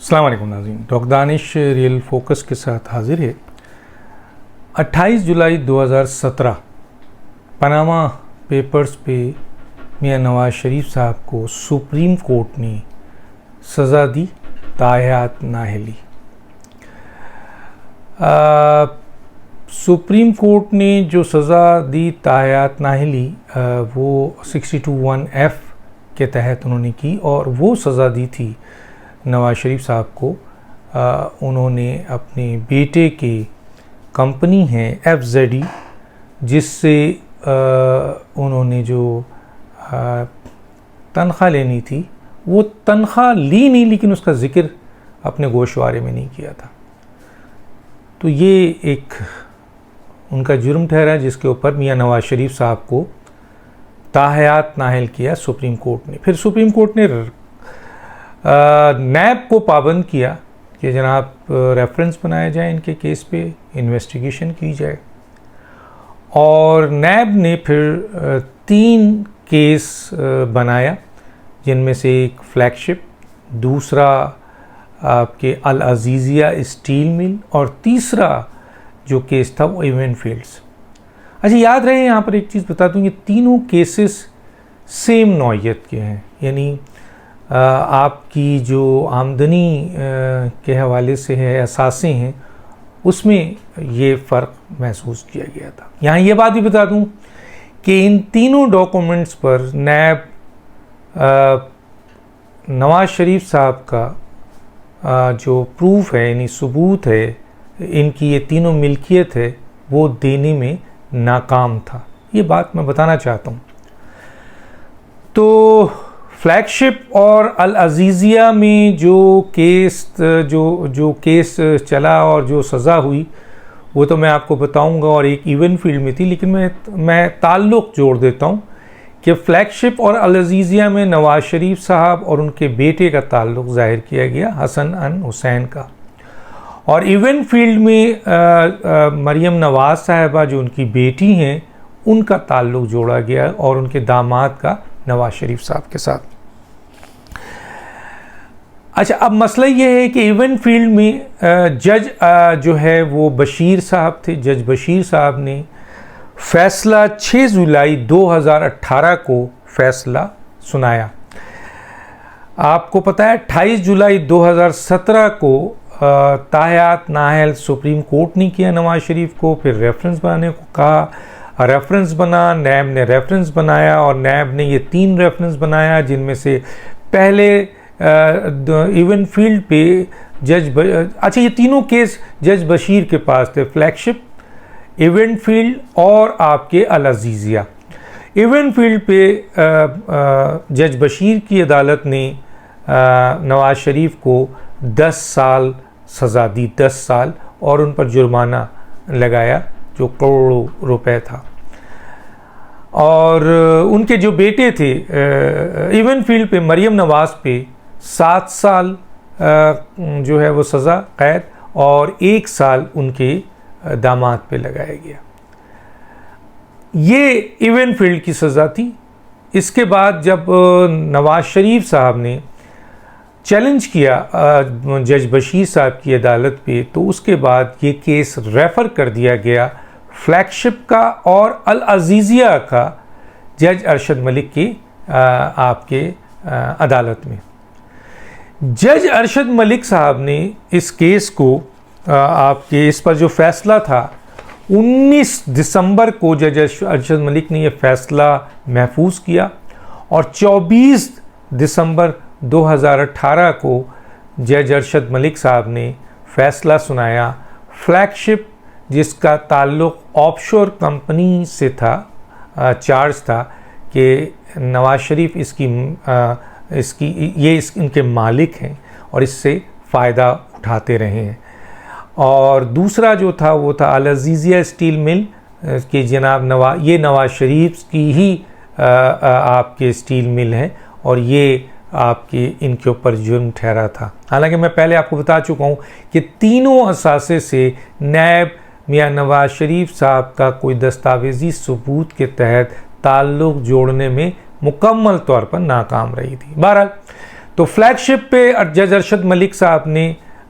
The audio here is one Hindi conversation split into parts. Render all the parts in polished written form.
अस्सलाम वालेकुम नाज़रीन, डॉक्टर दानिश रियल फोकस के साथ हाजिर है। 28 जुलाई 2017 पनामा पेपर्स पे मियां नवाज शरीफ साहब को सुप्रीम कोर्ट ने सज़ा दी, ताहयात नाअहली। सुप्रीम कोर्ट ने जो सज़ा दी ताहयात नाअहली वो 62(1)(f के तहत उन्होंने की, और वो सज़ा दी थी नवाज शरीफ साहब को। उन्होंने अपने बेटे के कंपनी है FZE, जिससे उन्होंने जो तनख्वाह लेनी थी वो तनख्वाह ली नहीं, लेकिन उसका ज़िक्र अपने गोशवारे में नहीं किया था। तो ये एक उनका जुर्म ठहरा, जिसके ऊपर मियां नवाज शरीफ साहब को ताहयात नाअहल किया सुप्रीम कोर्ट ने। फिर सुप्रीम कोर्ट ने नैब को पाबंद किया कि जनाब रेफरेंस बनाया जाए इनके केस पे, इन्वेस्टिगेशन की जाए। और नैब ने फिर 3 केस बनाया, जिनमें से एक फ्लैगशिप, दूसरा आपके अल अजीज़िया स्टील मिल, और तीसरा जो केस था वो इवेंट फील्ड्स। अच्छा, याद रहे यहाँ पर एक चीज़ बता दूँ, ये तीनों केसेस सेम नौइयत के हैं, यानी आपकी जो आमदनी के हवाले से है, असासे हैं, उसमें ये फ़र्क महसूस किया गया था। यहाँ ये बात भी बता दूं कि इन तीनों डॉक्यूमेंट्स पर नैब नवाज शरीफ साहब का जो प्रूफ है, यानी सबूत है, इनकी ये तीनों मिल्कियत है, वो देने में नाकाम था। ये बात मैं बताना चाहता हूँ। तो फ्लैगशिप और अल अजीज़िया में जो केस चला और जो सज़ा हुई वो तो मैं आपको बताऊंगा, और एक इवेंट फील्ड में थी, लेकिन मैं ताल्लुक़ जोड़ देता हूं कि फ्लैगशिप और अल अजीज़िया में नवाज शरीफ साहब और उनके बेटे का ताल्लुक़ ज़ाहिर किया गया, हसन अन हुसैन का। और इवेंट फील्ड में मरियम नवाज साहिबा जो उनकी बेटी हैं, उनका ताल्लुक़ जोड़ा गया, और उनके दामाद का नवाज शरीफ साहब के साथ। अच्छा, अब मसला ये है कि इवेंट फील्ड में जज जो है वो बशीर साहब थे। जज बशीर साहब ने फैसला 6 जुलाई 2018 को फैसला सुनाया। आपको पता है 28 जुलाई 2017 को ताहयात नाअहल सुप्रीम कोर्ट ने किया नवाज शरीफ को, फिर रेफरेंस बनाने को कहा, रेफरेंस बना, नैब ने रेफरेंस बनाया, और नैब ने ये 3 रेफरेंस बनाया, जिनमें से पहले इवेंट फील्ड पे अच्छा, ये तीनों केस जज बशीर के पास थे, फ्लैगशिप, इवेंट फील्ड और आपके अल अजीज़िया। इवेंट फील्ड पे जज बशीर की अदालत ने नवाज शरीफ को 10 साल सज़ा दी, 10 साल, और उन पर जुर्माना लगाया जो करोड़ों रुपए था। और उनके जो बेटे थे इवेंट फील्ड पे, मरियम नवाज पे 7 साल जो है वो सज़ा कैद, और 1 साल उनके दामाद पे लगाया गया। ये इवेंट फील्ड की सज़ा थी। इसके बाद जब नवाज शरीफ साहब ने चैलेंज किया जज बशीर साहब की अदालत पे, तो उसके बाद ये केस रेफ़र कर दिया गया फ्लैगशिप का और अल अजीज़िया का जज अरशद मलिक की आपके अदालत में। जज अरशद मलिक साहब ने इस केस को आपके इस पर जो फैसला था 19 दिसंबर को जज अरशद मलिक ने यह फैसला महफूज किया, और 24 दिसंबर 2018 को जज अरशद मलिक साहब ने फैसला सुनाया। फ्लैगशिप, जिसका ताल्लुक़ ऑफशोर कंपनी से था, चार्ज था कि नवाज शरीफ इनके मालिक हैं और इससे फ़ायदा उठाते रहे हैं। और दूसरा जो था वो था अल अजीज़िया स्टील मिल कि जनाब नवाज शरीफ की ही आपके स्टील मिल है, और ये आपके इनके ऊपर जुर्म ठहरा था। हालांकि मैं पहले आपको बता चुका हूँ कि तीनों असासे से नैब मियां नवाज शरीफ साहब का कोई दस्तावेजी सबूत के तहत ताल्लुक़ जोड़ने में मुकम्मल तौर पर नाकाम रही थी। बहरहाल, तो फ्लैगशिप पे जज अरशद मलिक साहब ने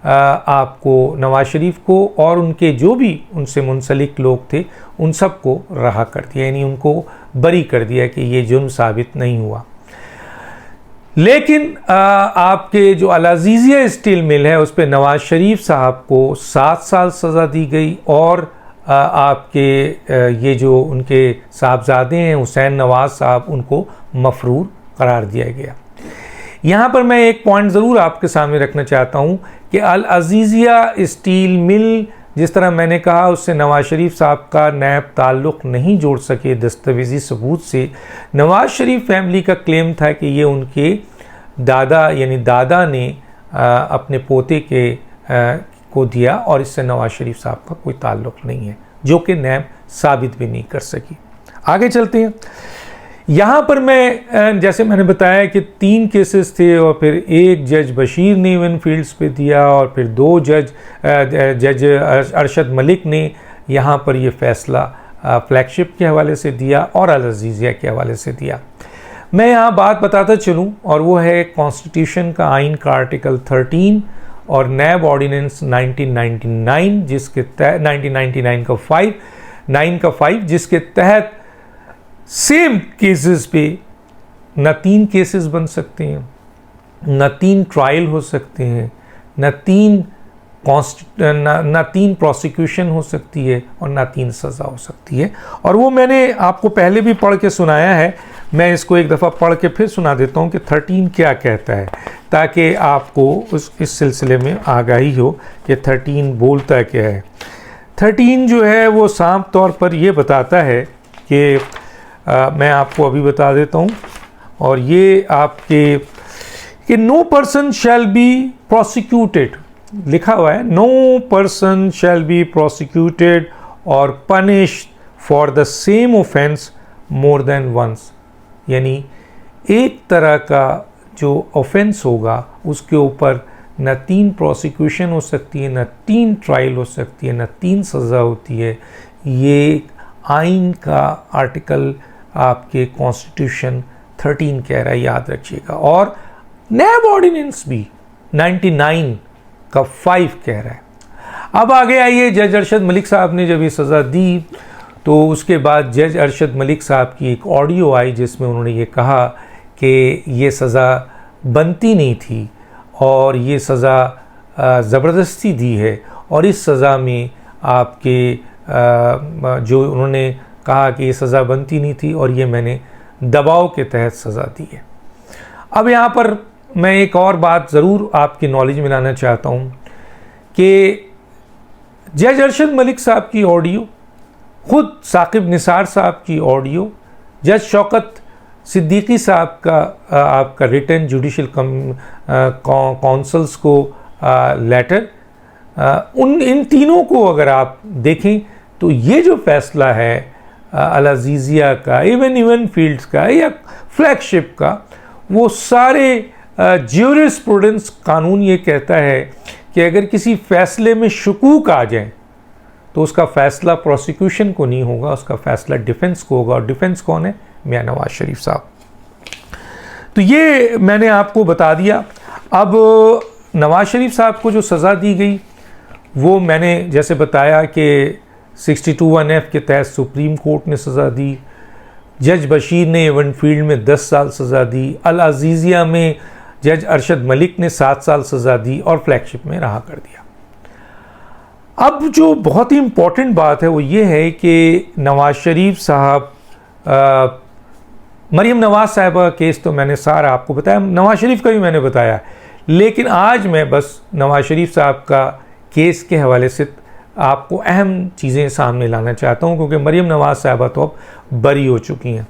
आपको नवाज शरीफ को और उनके जो भी उनसे मुंसलिक लोग थे उन सब को रहा कर दिया, यानी उनको बरी कर दिया कि ये जुर्म साबित नहीं हुआ। लेकिन आपके जो अल अज़ीज़िया स्टील मिल है उस पर नवाज शरीफ साहब को 7 साल सज़ा दी गई और आपके ये जो उनके साहबजादे हैं हुसैन नवाज साहब उनको मफरूर करार दिया गया। यहाँ पर मैं एक पॉइंट ज़रूर आपके सामने रखना चाहता हूँ कि अल अज़ीज़िया स्टील मिल जिस तरह मैंने कहा उससे नवाज शरीफ साहब का नैब ताल्लुक़ नहीं जोड़ सके दस्तावेज़ी सबूत से। नवाज शरीफ फैमिली का क्लेम था कि ये उनके दादा यानी दादा ने अपने पोते के को दिया और इससे नवाज शरीफ साहब का कोई ताल्लुक़ नहीं है, जो कि नैब साबित भी नहीं कर सकी। आगे चलते हैं। यहाँ पर मैं जैसे मैंने बताया कि 3 केसेस थे और फिर एक जज बशीर ने इवन फील्ड्स पे दिया और फिर 2 जज अरशद मलिक ने यहाँ पर ये फ़ैसला फ्लैगशिप के हवाले से दिया और अल अज़ीज़िया के हवाले से दिया। मैं यहाँ बात बताता चलूँ और वो है कॉन्स्टिट्यूशन का आइन का आर्टिकल 13 और नैब ऑर्डिनेंस 1999 जिसके 1999 का 5 जिसके तहत सेम केसेस पे न 3 केसेस बन सकते हैं, न 3 ट्रायल हो सकते हैं, न 3 प्रोसिक्यूशन हो सकती है और न 3 सज़ा हो सकती है। और वो मैंने आपको पहले भी पढ़ के सुनाया है, मैं इसको एक दफ़ा पढ़ के फिर सुना देता हूँ कि 13 क्या कहता है, ताकि आपको इस सिलसिले में आगाही हो कि 13 बोलता क्या है। 13 जो है वो साफ तौर पर ये बताता है कि मैं आपको अभी बता देता हूँ और ये आपके कि no person shall be prosecuted लिखा हुआ है, no person shall be prosecuted और punished for the same offence more than once, यानी एक तरह का जो ऑफेंस होगा उसके ऊपर न 3 प्रोसिक्यूशन हो सकती है, न 3 ट्रायल हो सकती है, न 3 सज़ा होती है। ये आइन का आर्टिकल आपके कॉन्स्टिट्यूशन 13 कह रहा है, याद रखिएगा। और नैब ऑर्डिनेंस भी 99 का 5 कह रहा है। अब आगे आइए, जज अरशद मलिक साहब ने जब ये सज़ा दी तो उसके बाद जज अरशद मलिक साहब की एक ऑडियो आई जिसमें उन्होंने ये कहा कि ये सज़ा बनती नहीं थी और ये सज़ा ज़बरदस्ती दी है और इस सज़ा में आपके जो उन्होंने कहा कि ये सज़ा बनती नहीं थी और ये मैंने दबाव के तहत सज़ा दी है। अब यहाँ पर मैं एक और बात ज़रूर आपकी नॉलेज में लाना चाहता हूँ कि जज अरशद मलिक साहब की ऑडियो, ख़ुद साकिब निसार साहब की ऑडियो, जज शौकत सिद्दीकी साहब का आपका रिटर्न जुडिशल काउंसिल्स को लेटर, इन तीनों को अगर आप देखें तो ये जो फ़ैसला है अल अज़ीज़िया का, इवन फील्ड्स का या फ्लैगशिप का, वो सारे ज्यूरिस्प्रूडेंस कानून ये कहता है कि अगर किसी फ़ैसले में शकूक आ जाए तो उसका फ़ैसला प्रोसिक्यूशन को नहीं होगा, उसका फ़ैसला डिफेंस को होगा। और डिफेंस कौन है? मियां नवाज शरीफ साहब। तो ये मैंने आपको बता दिया। अब नवाज शरीफ साहब को जो सज़ा दी गई वो मैंने जैसे बताया कि 62(1)(f) के तहत सुप्रीम कोर्ट ने सज़ा दी, जज बशीर ने इवन फील्ड में 10 साल सज़ा दी, अल अज़ीज़िया में जज अरशद मलिक ने 7 साल सज़ा दी और फ्लैगशिप में रहा कर दिया। अब जो बहुत ही इम्पॉर्टेंट बात है वो ये है कि नवाज शरीफ साहब, मरीम नवाज साहिबा का केस तो मैंने सारा आपको बताया, नवाज शरीफ का भी मैंने बताया, लेकिन आज मैं बस नवाज शरीफ साहब का केस के हवाले से आपको अहम चीज़ें सामने लाना चाहता हूं, क्योंकि मरीम नवाज साहिबा तो अब बरी हो चुकी हैं।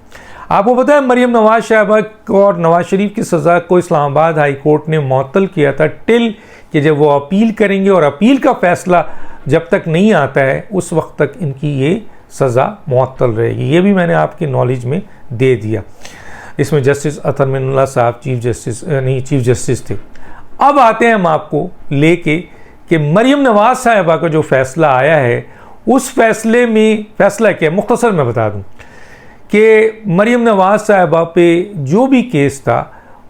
आपको पता है मरीम नवाज साहिबा को और नवाज शरीफ की सज़ा को इस्लामाबाद हाई कोर्ट ने मुअत्तल किया था टिल कि जब वो अपील करेंगे, और अपील का फ़ैसला जब तक नहीं आता है उस वक्त तक इनकी ये सज़ा मुअत्तल रहेगी। ये भी मैंने आपकी नॉलेज में दे दिया। इसमें जस्टिस अतर मिनुल्लाह साहब चीफ जस्टिस थे। अब आते हैं हम आपको लेके कि मरीम नवाज साहिबा का जो फ़ैसला आया है उस फैसले में फ़ैसला क्या, मुख्तसर मैं बता दूं कि मरीम नवाज साहिबा पे जो भी केस था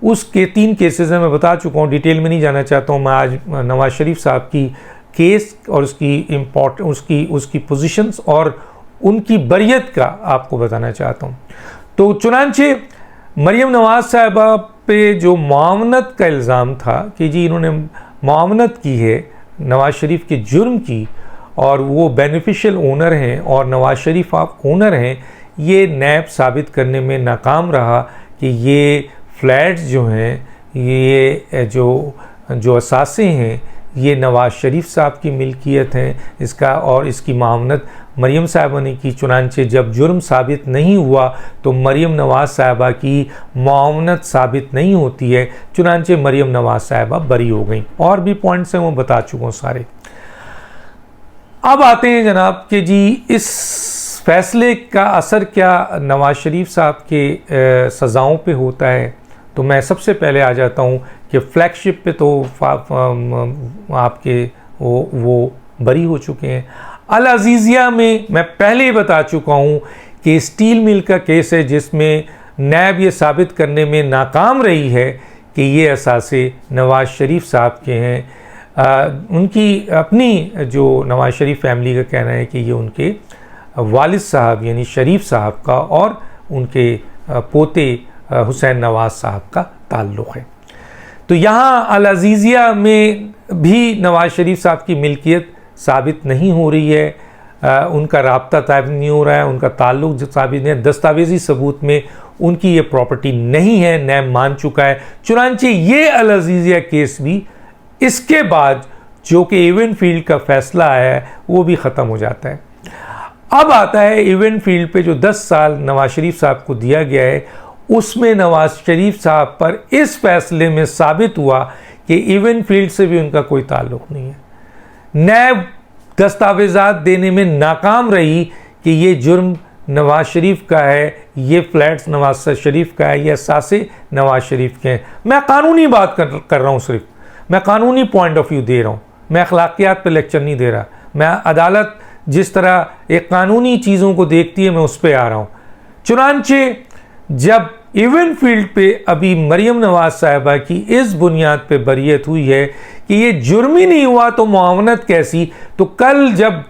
उसके 3 केसेस हैं, मैं बता चुका हूँ, डिटेल में नहीं जाना चाहता हूँ मैं। आज नवाज शरीफ साहब की केस और उसकी पोजीशंस और उनकी बरियत का आपको बताना चाहता हूँ। तो चुनांचे मरियम नवाज साहिबा पे जो मुआवनत का इल्ज़ाम था कि जी इन्होंने मुआवनत की है नवाज शरीफ के जुर्म की, और वो बेनिफिशियल ओनर हैं और नवाज शरीफ आप ओनर हैं, ये नैब साबित करने में नाकाम रहा कि ये फ्लैट्स जो हैं, ये जो असासे हैं, ये नवाज शरीफ साहब की मिल्कियत हैं इसका, और इसकी मामनत मरियम साहिबा ने की। चुनांचे जब जुर्म साबित नहीं हुआ तो मरियम नवाज साहिबा की मामनत साबित नहीं होती है, चुनांचे मरियम नवाज साहिबा बरी हो गई। और भी पॉइंट्स हैं वो बता चुका हूँ सारे। अब आते हैं जनाब कि जी इस फैसले का असर क्या नवाज शरीफ साहब के सज़ाओं पे होता है। तो मैं सबसे पहले आ जाता हूँ कि फ्लैगशिप पे तो आपके वो बरी हो चुके हैं। अल अज़ीज़िया में मैं पहले ही बता चुका हूँ कि स्टील मिल का केस है जिसमें नैब ये साबित करने में नाकाम रही है कि ये असासे नवाज शरीफ साहब के हैं। उनकी अपनी जो नवाज शरीफ फैमिली का कहना है कि ये उनके वालिद साहब यानी शरीफ साहब का और उनके पोते हुसैन नवाज साहब का ताल्लुक़ है। तो यहाँ अल अज़ीज़िया में भी नवाज शरीफ साहब की मिल्कियत साबित नहीं हो रही है, उनका राब्ता साबित नहीं हो रहा है, उनका ताल्लुक़ साबित नहीं है, दस्तावेज़ी सबूत में उनकी ये प्रॉपर्टी नहीं है, नैब मान चुका है। चुनांचे ये अल अज़ीज़िया केस भी इसके बाद जो कि इवेंट फील्ड का फैसला आया है वो भी ख़त्म हो जाता है। अब आता है इवेंट फील्ड पे जो 10 साल नवाज शरीफ साहब को दिया गया है, उसमें नवाज शरीफ साहब पर इस फैसले में साबित हुआ कि इवेंट फील्ड से भी उनका कोई ताल्लुक़ नहीं है। नैब दस्तावेज़ात देने में नाकाम रही कि ये जुर्म नवाज शरीफ का है, ये फ्लैट्स नवाज शरीफ का है, ये असासे नवाज शरीफ के हैं। मैं कानूनी बात कर रहा हूँ, सिर्फ मैं कानूनी पॉइंट ऑफ व्यू दे रहा हूँ, मैं अखलाकियात पे लेक्चर नहीं दे रहा। मैं अदालत जिस तरह एक कानूनी चीज़ों को देखती है मैं उस पर आ रहा हूँ। चुनांचे जब इवेंट फील्ड पे अभी मरियम नवाज साहिबा की इस बुनियाद पे बरियत हुई है कि ये जुर्म ही नहीं हुआ तो मुआवनत कैसी, तो कल जब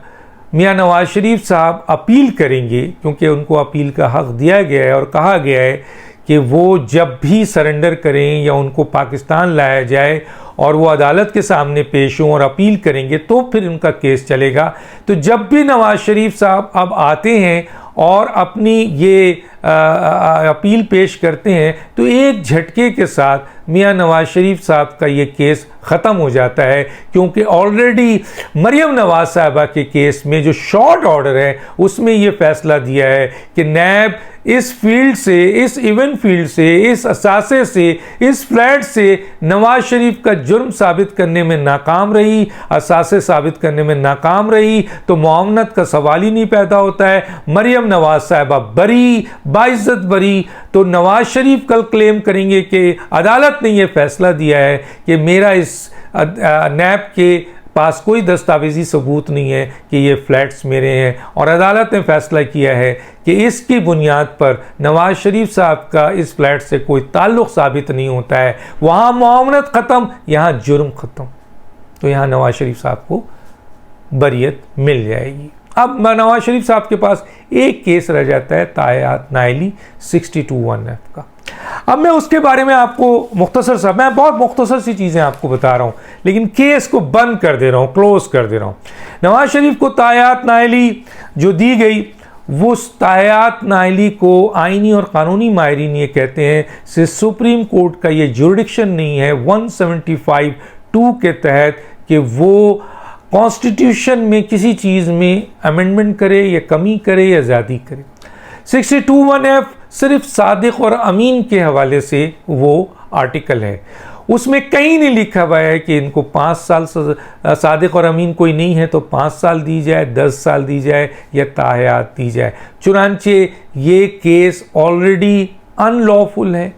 मियाँ नवाज शरीफ साहब अपील करेंगे, क्योंकि उनको अपील का हक़ दिया गया है और कहा गया है कि वो जब भी सरेंडर करें या उनको पाकिस्तान लाया जाए और वो अदालत के सामने पेश हों और अपील करेंगे तो फिर उनका केस चलेगा। तो जब भी नवाज शरीफ साहब अब आते हैं और अपनी ये अपील पेश करते हैं तो एक झटके के साथ मियाँ नवाज शरीफ साहब का ये केस ख़त्म हो जाता है, क्योंकि ऑलरेडी मरियम नवाज साहिबा के केस में जो शॉर्ट ऑर्डर है उसमें ये फ़ैसला दिया है कि नैब इस फील्ड से, इस इवेंट फील्ड से, इस असासे से, इस फ्लैट से नवाज शरीफ का जुर्म साबित करने में नाकाम रही, असासे साबित करने में नाकाम रही, तो मुआवनत का सवाल ही नहीं पैदा होता है। मरियम नवाज साहिबा बरी, बाइज्जत बरी। तो नवाज शरीफ कल क्लेम करेंगे कि अदालत ने यह फैसला दिया है कि मेरा इस नैब के पास कोई दस्तावेजी सबूत नहीं है कि ये फ्लैट्स मेरे हैं, और अदालत ने फैसला किया है कि इसकी बुनियाद पर नवाज शरीफ साहब का इस फ्लैट से कोई ताल्लुक़ साबित नहीं होता है। वहाँ मुआवनत ख़त्म, यहाँ जुर्म ख़त्म। तो यहाँ नवाज शरीफ साहब को बरियत मिल जाएगी। अब नवाज शरीफ साहब के पास एक केस रह जाता है तायात नाइली 62(1)(f) का। अब मैं उसके बारे में आपको मैं बहुत मुख्तसर सी चीज़ें आपको बता रहा हूँ, लेकिन केस को बंद कर दे रहा हूँ, क्लोज कर दे रहा हूँ। नवाज शरीफ को तायात नाइली जो दी गई, वो तायात नाइली को आइनी और कानूनी माहिरीन ये कहते हैं से सुप्रीम कोर्ट का ये जुरिडिक्शन नहीं है 175(2) के तहत कि वो कॉन्स्टिट्यूशन में किसी चीज़ में अमेंडमेंट करे या कमी करे या ज़्यादा करे। 62(1)(f) सिर्फ सादिक और अमीन के हवाले से वो आर्टिकल है, उसमें कहीं नहीं लिखा हुआ है कि इनको 5 साल सादिक और अमीन कोई नहीं है तो 5 साल दी जाए, 10 साल दी जाए या तायात दी जाए। चुनांचे ये केस ऑलरेडी अनलॉफुल है,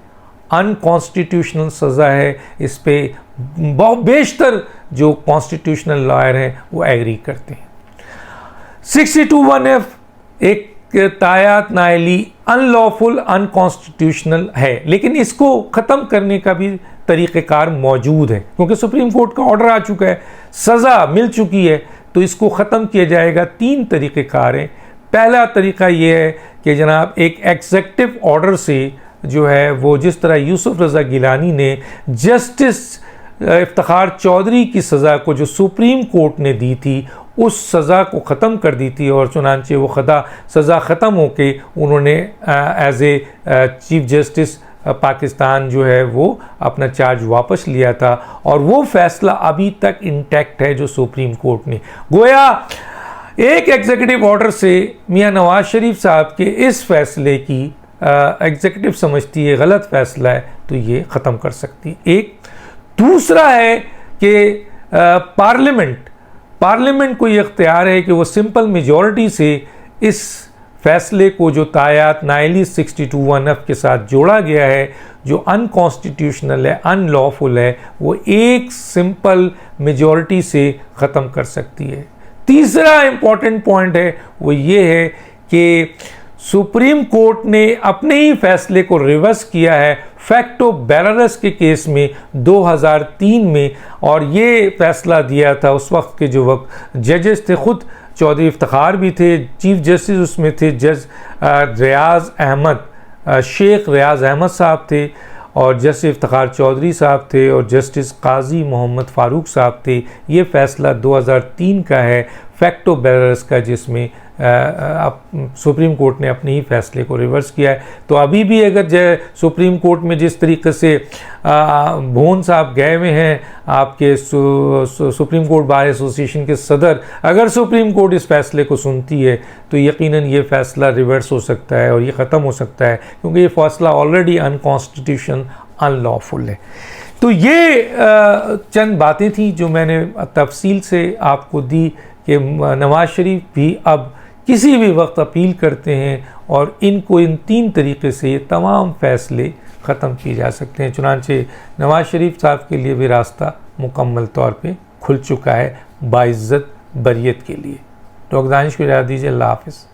अनकॉन्स्टिट्यूशनल सज़ा है। इस पे बेशतर जो कॉन्स्टिट्यूशनल लॉयर हैं वो एग्री करते हैं। 62(1)(f) एक तायात नाइली अनलॉफुल, अनकॉन्स्टिट्यूशनल है, लेकिन इसको ख़त्म करने का भी तरीक़ेकार मौजूद है क्योंकि सुप्रीम कोर्ट का ऑर्डर आ चुका है, सज़ा मिल चुकी है, तो इसको ख़त्म किया जाएगा। 3 तरीक़ेकार हैं। पहला तरीक़ा ये है कि जनाब एक एग्जेक्टिव ऑर्डर से जो है वो जिस तरह यूसुफ रज़ा गिलानी ने जस्टिस इफ्तिखार चौधरी की सज़ा को जो सुप्रीम कोर्ट ने दी थी उस सज़ा को ख़त्म कर दी थी और चुनांचे वो सज़ा ख़त्म होके उन्होंने as a chief justice Pakistan जो है वो अपना चार्ज वापस लिया था और वो फ़ैसला अभी तक इंटैक्ट है जो सुप्रीम कोर्ट ने। गोया एक एग्जीक्यूटिव ऑर्डर से मियां नवाज शरीफ साहब के इस फैसले की एग्जीक्यूटिव समझती है गलत फ़ैसला है तो ये ख़त्म कर सकती। एक दूसरा है कि पार्लियामेंट को ये इख्तियार है कि वो सिंपल मेजॉरिटी से इस फैसले को जो तायात नाइली 62(1)(f) के साथ जोड़ा गया है जो अनकॉन्स्टिट्यूशनल है, अनलॉफुल है, वो एक सिंपल मेजॉरिटी से ख़त्म कर सकती है। तीसरा इम्पॉर्टेंट पॉइंट है वो ये है कि सुप्रीम कोर्ट ने अपने ही फैसले को रिवर्स किया है फैक्टो बेलारस के केस में 2003 में, और ये फैसला दिया था उस वक्त के जो वक्त जजेस थे, खुद चौधरी इफ्तिखार भी थे, चीफ जस्टिस उसमें थे जज शेख रियाज अहमद साहब थे और जस्टिस इफ्तिखार चौधरी साहब थे और जस्टिस काजी मोहम्मद फ़ारूक साहब थे। ये फ़ैसला 2003 का है फैक्टो बेलारस का, जिसमें सुप्रीम कोर्ट ने अपने ही फैसले को रिवर्स किया है। तो अभी भी अगर सुप्रीम कोर्ट में जिस तरीके से भोन साहब गए हुए हैं आपके सुप्रीम कोर्ट बार एसोसिएशन के सदर, अगर सुप्रीम कोर्ट इस फैसले को सुनती है तो यकीनन ये फ़ैसला रिवर्स हो सकता है और ये ख़त्म हो सकता है क्योंकि ये फ़ैसला ऑलरेडी अनकॉन्स्टिट्यूशन अनलॉफुल है। तो ये चंद बातें थी जो मैंने तफसील से आपको दी कि नवाज शरीफ भी अब किसी भी वक्त अपील करते हैं और इनको इन 3 तरीक़े से ये तमाम फ़ैसले ख़त्म किए जा सकते हैं। चुनांचे नवाज शरीफ साहब के लिए भी रास्ता मुकम्मल तौर पे खुल चुका है बाइज़्ज़त बरियत के लिए। डॉक्टर दानिश को इजाज़त दीजिए। अल्लाह हाफ़िज़।